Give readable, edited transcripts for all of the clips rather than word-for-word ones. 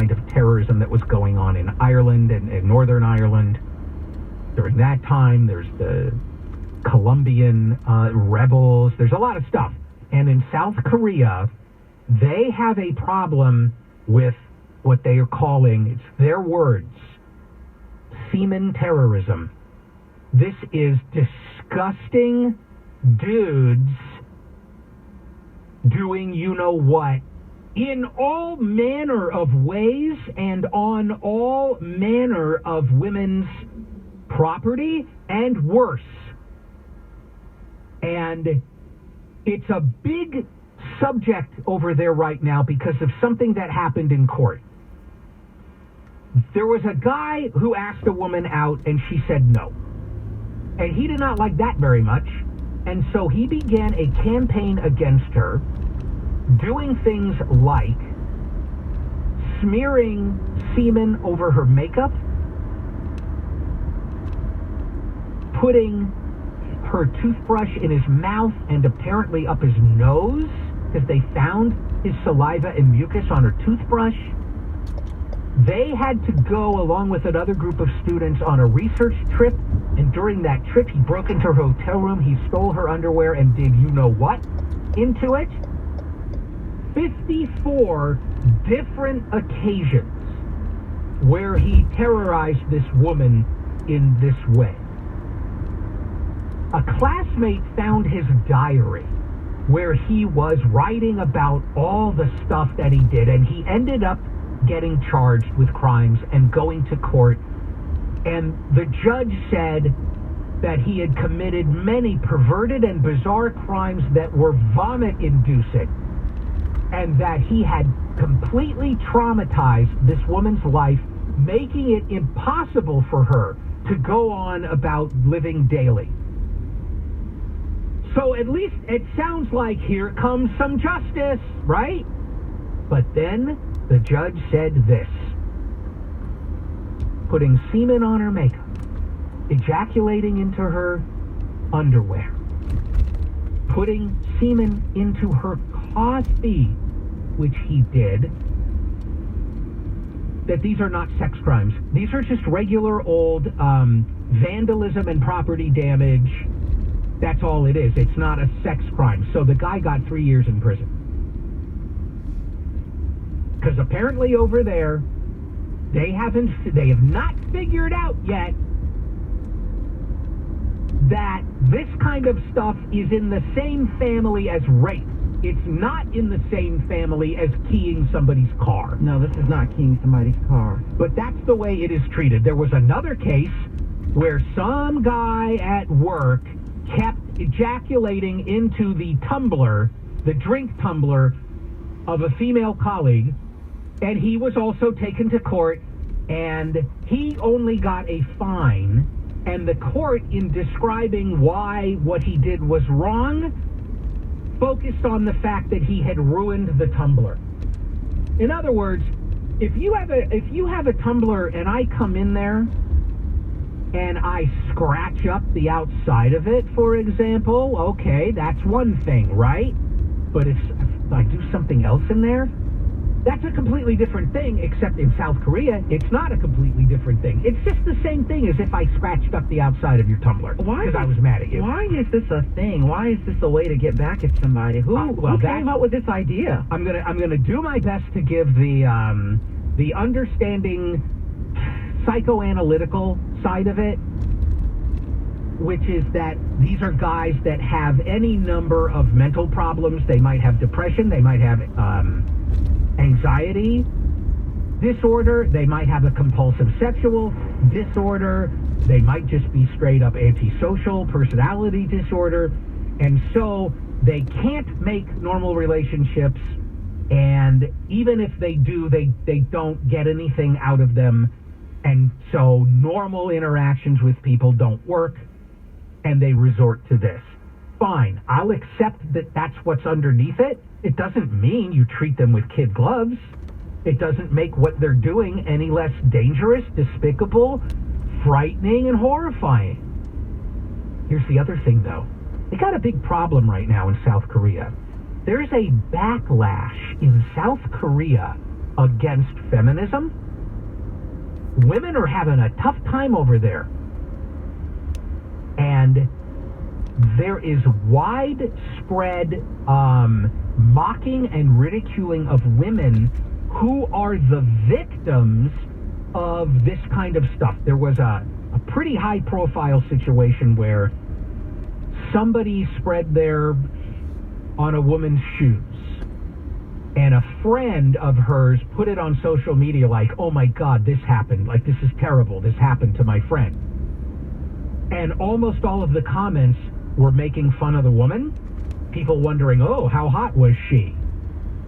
kind of terrorism that was going on in Ireland and Northern Ireland. During that time, there's the Colombian rebels. There's a lot of stuff. And in South Korea, they have a problem with what they are calling, it's their words, semen terrorism. This is disgusting dudes doing you-know-what in all manner of ways and on all manner of women's property and worse. And it's a big subject over there right now because of something that happened in court. There was a guy who asked a woman out and she said no. And he did not like that very much. And so he began a campaign against her, doing things like smearing semen over her makeup, putting her toothbrush in his mouth and apparently up his nose because they found his saliva and mucus on her toothbrush. They had to go along with another group of students on a research trip, and during that trip he broke into her hotel room, he stole her underwear and did you-know-what into it. 54 different occasions where he terrorized this woman in this way. A classmate found his diary where he was writing about all the stuff that he did, and he ended up getting charged with crimes and going to court. And the judge said that he had committed many perverted and bizarre crimes that were vomit-inducing, and that he had completely traumatized this woman's life, making it impossible for her to go on about living daily. So at least it sounds like here comes some justice, right? But then the judge said this: putting semen on her makeup, ejaculating into her underwear, putting semen into her coffee, which he did, that these are not sex crimes. These are just regular old vandalism and property damage. That's all it is. It's not a sex crime. So the guy got 3 years in prison. Because apparently over there, they have not figured out yet that this kind of stuff is in the same family as rape. It's not in the same family as keying somebody's car. No, this is not keying somebody's car. But that's the way it is treated. There was another case where some guy at work kept ejaculating into the tumbler, the drink tumbler of a female colleague, and he was also taken to court, and he only got a fine, and the court, in describing why what he did was wrong, focused on the fact that he had ruined the tumbler. In other words, if you have a tumbler and I come in there and I scratch up the outside of it, for example, okay, that's one thing, right? But if I do something else in there, that's a completely different thing, except in South Korea, it's not a completely different thing. It's just the same thing as if I scratched up the outside of your tumbler because I was mad at you. Why is this a thing? Why is this a way to get back at somebody? Who came up with this idea? I'm gonna do my best to give the understanding psychoanalytical side of it, which is that these are guys that have any number of mental problems. They might have depression, they might have anxiety disorder, they might have a compulsive sexual disorder, they might just be straight up antisocial personality disorder, and so they can't make normal relationships, and even if they do, they don't get anything out of them, and so normal interactions with people don't work, and they resort to this. Fine, I'll accept that that's what's underneath it. It doesn't mean you treat them with kid gloves. It doesn't make what they're doing any less dangerous, despicable, frightening, and horrifying. Here's the other thing, though. They got a big problem right now in South Korea. There's a backlash in South Korea against feminism. Women are having a tough time over there. And there is widespread mocking and ridiculing of women who are the victims of this kind of stuff. There was a pretty high-profile situation where somebody spread their on a woman's shoes, and a friend of hers put it on social media like, oh my God, this happened. Like, this is terrible. This happened to my friend. And almost all of the comments were making fun of the woman. People wondering, oh, how hot was she?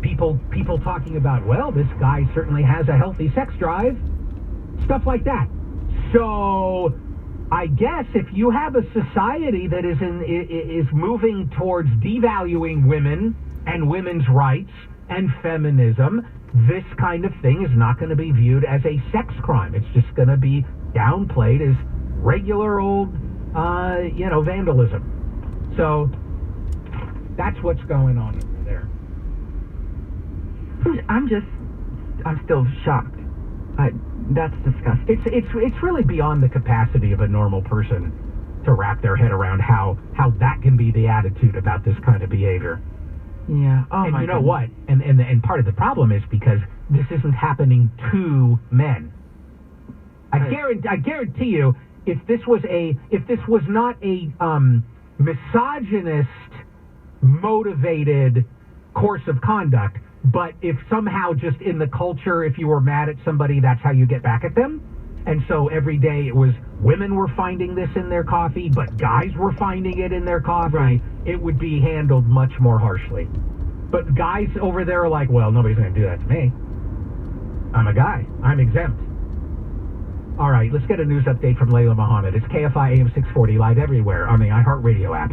People talking about, well, this guy certainly has a healthy sex drive. Stuff like that. So I guess if you have a society that is moving towards devaluing women and women's rights and feminism, this kind of thing is not going to be viewed as a sex crime. It's just going to be downplayed as regular old, vandalism. So that's what's going on over there. I'm still shocked. That's disgusting. It's really beyond the capacity of a normal person to wrap their head around how that can be the attitude about this kind of behavior. Yeah. Oh, and you know what? And part of the problem is because this isn't happening to men. I guarantee you, if this was not a misogynist motivated course of conduct, but if somehow just in the culture, if you were mad at somebody, that's how you get back at them. And so every day it was women were finding this in their coffee, but guys were finding it in their coffee. Right. It would be handled much more harshly. But guys over there are like, well, nobody's going to do that to me. I'm a guy. I'm exempt. All right, let's get a news update from Layla Muhammad. It's KFI AM 640 live everywhere on the iHeartRadio app.